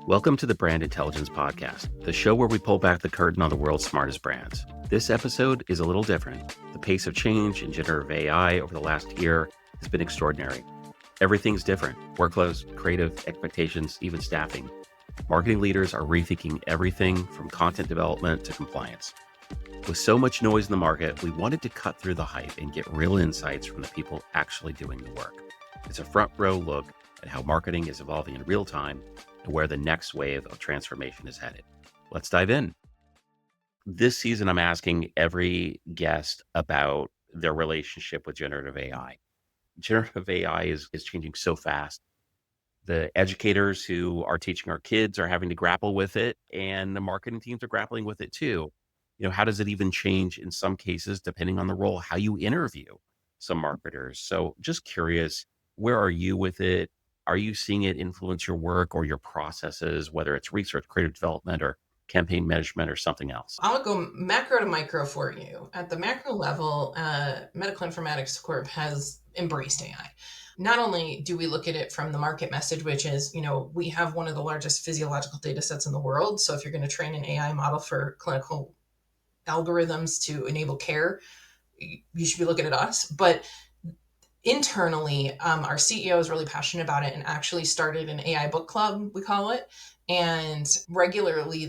Welcome to the Brand Intelligence Podcast, the show where we pull back the curtain on the world's smartest brands. This episode is a little different. The pace of change in generative AI over the last year has been extraordinary. Everything's different: workflows, creative expectations, even staffing. Marketing leaders are rethinking everything from content development to compliance. With so much noise in the market, we wanted to cut through the hype and get real insights from the people actually doing the work. It's a front row look at how marketing is evolving in real time and where the next wave of transformation is headed. Let's dive in. This season, I'm asking every guest about their relationship with generative AI. Generative AI is changing so fast. The educators who are teaching our kids are having to grapple with it, and the marketing teams are grappling with it too. How does it even change in some cases, depending on the role, how you interview some marketers? So just curious, where are you with it? Are you seeing it influence your work or your processes, whether it's research, creative development, or campaign management, or something else? I'll go macro to micro for you. At the macro level, Medical Informatics Corp has embraced AI. Not only do we look at it from the market message, which is, we have one of the largest physiological data sets in the world. So if you're going to train an AI model for clinical algorithms to enable care, you should be looking at us. But internally, our CEO is really passionate about it and actually started an AI book club, we call it. And regularly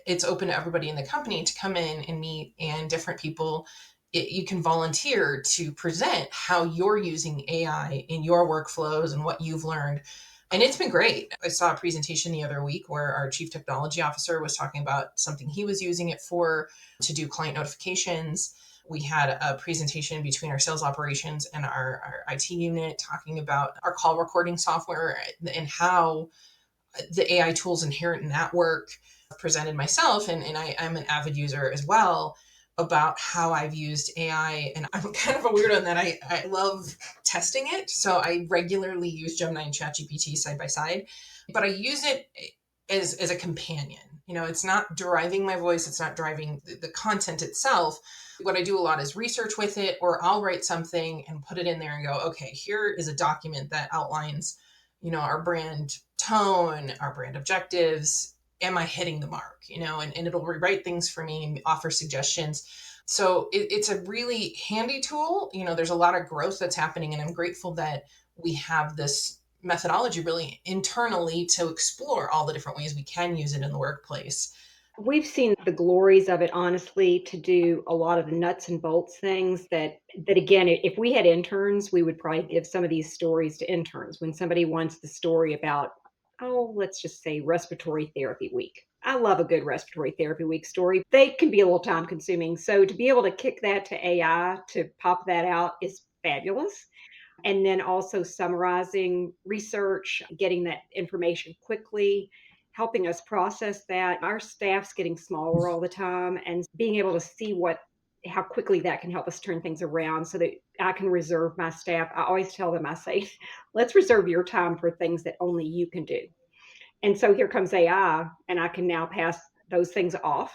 it's open to everybody in the company to come in and meet, and different people. You can volunteer to present how you're using AI in your workflows and what you've learned. And it's been great. I saw a presentation the other week where our chief technology officer was talking about something he was using it for to do client notifications. We had a presentation between our sales operations and our IT unit talking about our call recording software and how the AI tools inherent in that work. Presented myself, and I'm an avid user as well, about how I've used AI. And I'm kind of a weirdo in that I love testing it. So I regularly use Gemini and ChatGPT side by side, but I use it as a companion. It's not driving my voice. It's not driving the content itself. What I do a lot is research with it, or I'll write something and put it in there and go, okay, here is a document that outlines, our brand tone, our brand objectives. Am I hitting the mark? And it'll rewrite things for me and offer suggestions. So it's a really handy tool. There's a lot of growth that's happening, and I'm grateful that we have this methodology really internally to explore all the different ways we can use it in the workplace. We've seen the glories of it, honestly, to do a lot of the nuts and bolts things that again, if we had interns, we would probably give some of these stories to interns. When somebody wants the story about, oh, let's just say respiratory therapy week. I love a good respiratory therapy week story. They can be a little time consuming. So to be able to kick that to AI to pop that out is fabulous. And then also summarizing research, getting that information quickly, helping us process that. Our staff's getting smaller all the time, and being able to see how quickly that can help us turn things around so that I can reserve my staff. I always tell them, I say, let's reserve your time for things that only you can do. And so here comes AI, and I can now pass those things off,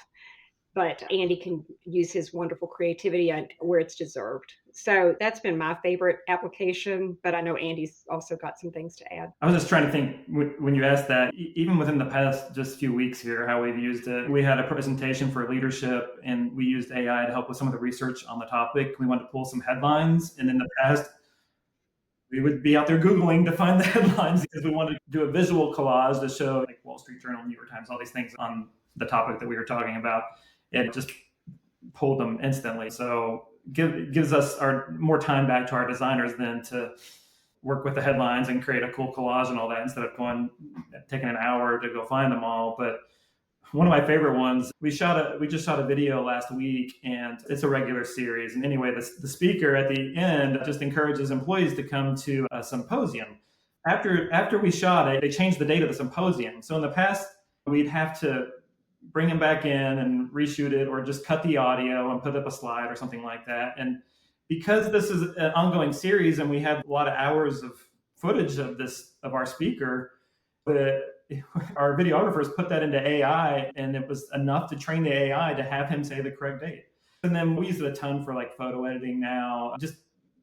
but Andy can use his wonderful creativity where it's deserved. So that's been my favorite application, but I know Andy's also got some things to add. I was just trying to think when you asked that, even within the past just few weeks here, how we've used it. We had a presentation for leadership, and we used AI to help with some of the research on the topic. We wanted to pull some headlines, and in the past, we would be out there Googling to find the headlines because we wanted to do a visual collage to show like Wall Street Journal, New York Times, all these things on the topic that we were talking about. It just pulled them instantly. So gives us more time back to our designers than to work with the headlines and create a cool collage and all that instead of taking an hour to go find them all. But one of my favorite ones, we just shot a video last week, and it's a regular series. And anyway, the speaker at the end just encourages employees to come to a symposium. After we shot it, they changed the date of the symposium. So in the past, we'd have to bring them back in and reshoot it, or just cut the audio and put up a slide or something like that. And because this is an ongoing series and we have a lot of hours of footage of our speaker, our videographers put that into AI, and it was enough to train the AI to have him say the correct date. And then we use it a ton for like photo editing now, just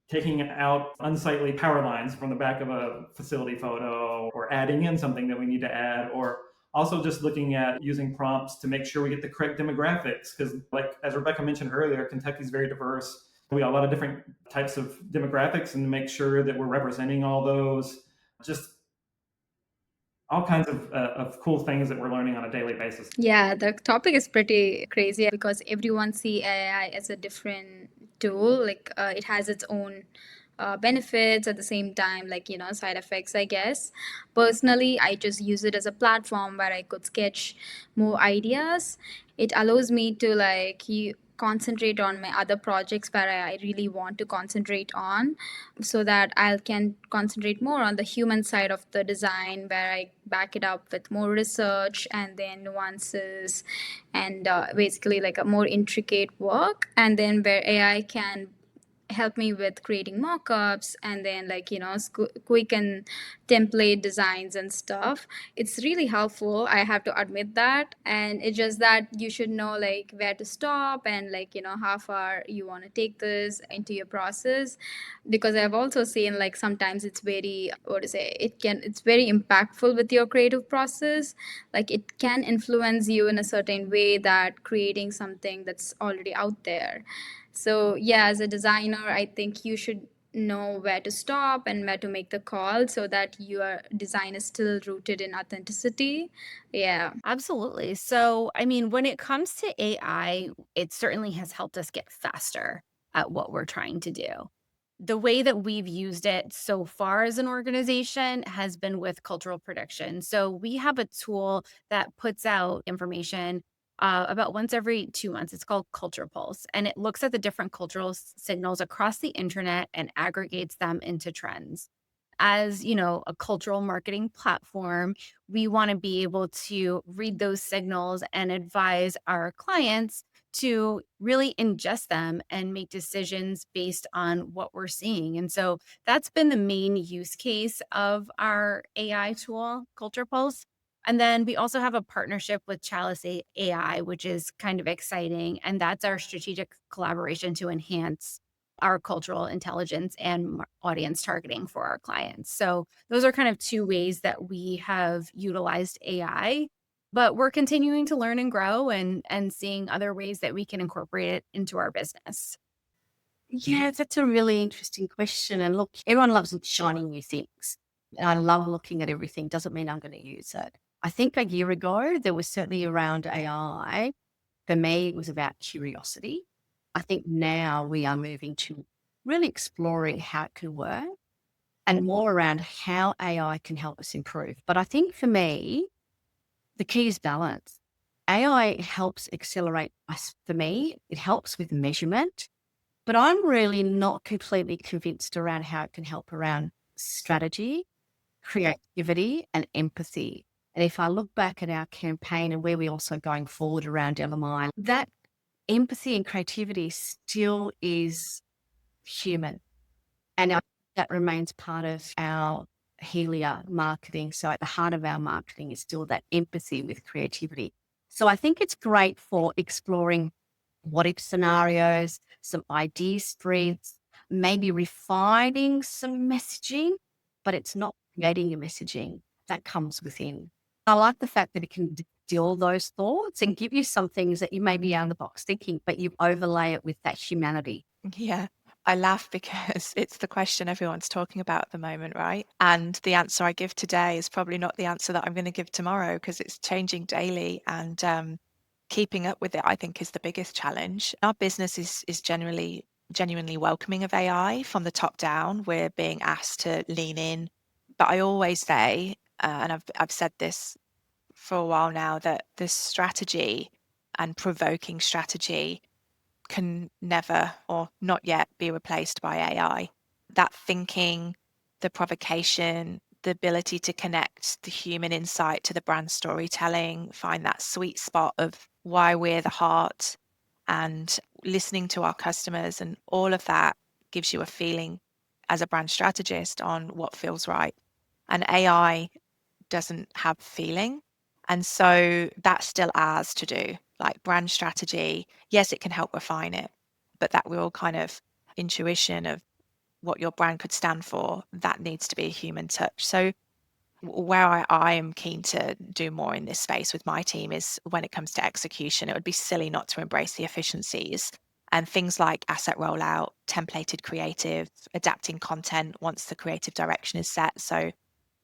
taking out unsightly power lines from the back of a facility photo, or adding in something that we need to add, or also just looking at using prompts to make sure we get the correct demographics. Because, like as Rebecca mentioned earlier, Kentucky's very diverse. We got a lot of different types of demographics, and to make sure that we're representing all those. Just all kinds of cool things that we're learning on a daily basis. Yeah, the topic is pretty crazy because everyone see AI as a different tool. Like it has its own benefits at the same time, like side effects, I guess. Personally, I just use it as a platform where I could sketch more ideas. It allows me to concentrate on my other projects where I really want to concentrate on, so that I can concentrate more on the human side of the design, where I back it up with more research and then nuances and basically like a more intricate work, and then where AI can help me with creating mock-ups and then quick and template designs and stuff. It's really helpful, I have to admit that. And it's just that you should know like where to stop and how far you want to take this into your process, because I've also seen like sometimes it's very, what to say, it's very impactful with your creative process. Like it can influence you in a certain way that creating something that's already out there. So yeah, as a designer, I think you should know where to stop and where to make the call so that your design is still rooted in authenticity. Yeah. Absolutely. So, I mean, when it comes to AI, it certainly has helped us get faster at what we're trying to do. The way that we've used it so far as an organization has been with cultural prediction. So, we have a tool that puts out information about once every 2 months. It's called Culture Pulse, and it looks at the different cultural signals across the internet and aggregates them into trends. As a cultural marketing platform, we want to be able to read those signals and advise our clients to really ingest them and make decisions based on what we're seeing. And so that's been the main use case of our AI tool, Culture Pulse. And then we also have a partnership with Chalice AI, which is kind of exciting. And that's our strategic collaboration to enhance our cultural intelligence and audience targeting for our clients. So those are kind of two ways that we have utilized AI, but we're continuing to learn and grow and seeing other ways that we can incorporate it into our business. Yeah, that's a really interesting question. And look, everyone loves shiny new things. And I love looking at everything. Doesn't mean I'm going to use it. I think a year ago, there was certainly around AI. For me, it was about curiosity. I think now we are moving to really exploring how it can work and more around how AI can help us improve. But I think for me, the key is balance. AI helps accelerate us. For me, it helps with measurement, but I'm really not completely convinced around how it can help around strategy, creativity, and empathy. And if I look back at our campaign and where we're also going forward around LMI, that empathy and creativity still is human. And that remains part of our Helia marketing. So at the heart of our marketing is still that empathy with creativity. So I think it's great for exploring what if scenarios, some idea streets, maybe refining some messaging, but it's not creating a messaging that comes within. I like the fact that it can distill those thoughts and give you some things that you may be out of the box thinking, but you overlay it with that humanity. Yeah. I laugh because it's the question everyone's talking about at the moment, right? And the answer I give today is probably not the answer that I'm going to give tomorrow because it's changing daily, and keeping up with it, I think, is the biggest challenge. Our business is genuinely welcoming of AI from the top down. We're being asked to lean in, but I always say, and I've said this for a while now, that the strategy and provoking strategy can never or not yet be replaced by AI. That thinking, the provocation, the ability to connect the human insight to the brand storytelling, find that sweet spot of why we're the heart and listening to our customers, and all of that gives you a feeling as a brand strategist on what feels right. And AI doesn't have feeling. And so that's still ours to do. Like brand strategy, yes, it can help refine it, but that real kind of intuition of what your brand could stand for, that needs to be a human touch. So where I am keen to do more in this space with my team is when it comes to execution. It would be silly not to embrace the efficiencies and things like asset rollout, templated creative, adapting content once the creative direction is set. So,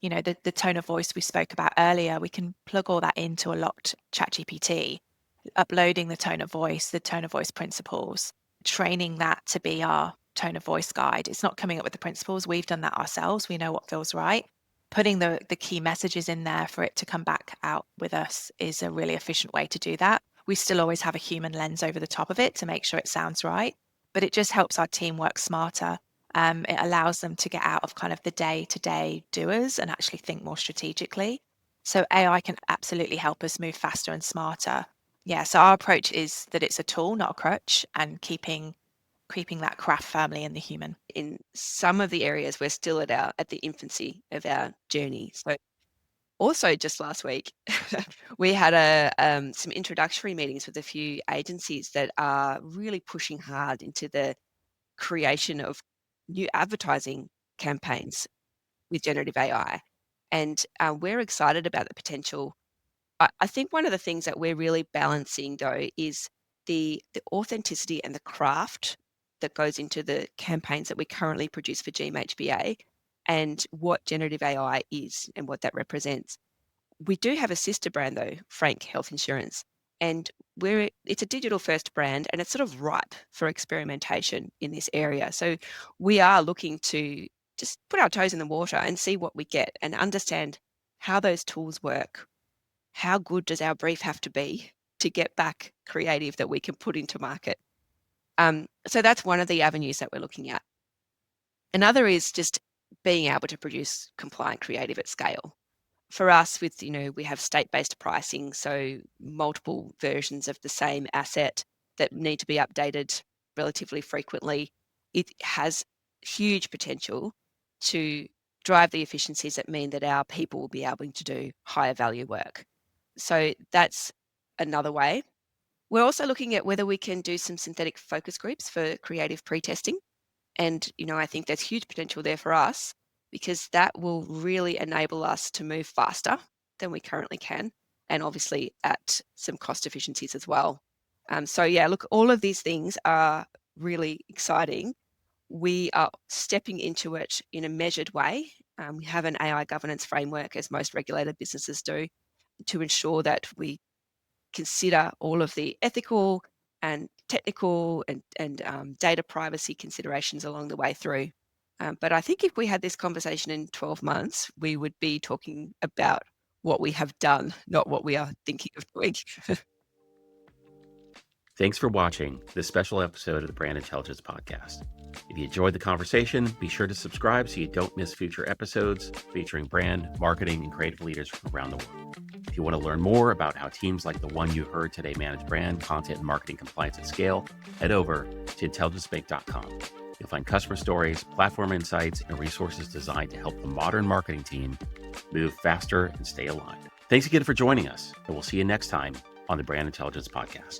the tone of voice we spoke about earlier, we can plug all that into a locked ChatGPT, uploading the tone of voice principles, training that to be our tone of voice guide. It's not coming up with the principles. We've done that ourselves. We know what feels right. Putting the key messages in there for it to come back out with us is a really efficient way to do that. We still always have a human lens over the top of it to make sure it sounds right, but it just helps our team work smarter. It allows them to get out of kind of the day-to-day doers and actually think more strategically. So AI can absolutely help us move faster and smarter. Yeah, so our approach is that it's a tool, not a crutch, and keeping that craft firmly in the human. In some of the areas, we're still at the infancy of our journey. So also just last week, we had some introductory meetings with a few agencies that are really pushing hard into the creation of new advertising campaigns with generative AI. And we're excited about the potential. I think one of the things that we're really balancing, though, is the authenticity and the craft that goes into the campaigns that we currently produce for GMHBA and what generative AI is and what that represents. We do have a sister brand, though, Frank Health Insurance, and it's a digital first brand, and it's sort of ripe for experimentation in this area. So we are looking to just put our toes in the water and see what we get and understand how those tools work. How good does our brief have to be to get back creative that we can put into market? So that's one of the avenues that we're looking at. Another is just being able to produce compliant creative at scale. For us, we have state-based pricing, so multiple versions of the same asset that need to be updated relatively frequently. It has huge potential to drive the efficiencies that mean that our people will be able to do higher value work. So that's another way. We're also looking at whether we can do some synthetic focus groups for creative pre-testing. And, I think there's huge potential there for us because that will really enable us to move faster than we currently can, and obviously at some cost efficiencies as well. So yeah, look, all of these things are really exciting. We are stepping into it in a measured way. We have an AI governance framework, as most regulated businesses do, to ensure that we consider all of the ethical and technical and data privacy considerations along the way through. But I think if we had this conversation in 12 months, we would be talking about what we have done, not what we are thinking of doing. Thanks for watching this special episode of the Brand Intelligence Podcast. If you enjoyed the conversation, be sure to subscribe so you don't miss future episodes featuring brand, marketing, and creative leaders from around the world. If you want to learn more about how teams like the one you heard today manage brand, content, and marketing compliance at scale, head over to intelligencebank.com. You'll find customer stories, platform insights, and resources designed to help the modern marketing team move faster and stay aligned. Thanks again for joining us, and we'll see you next time on the Brand Intelligence Podcast.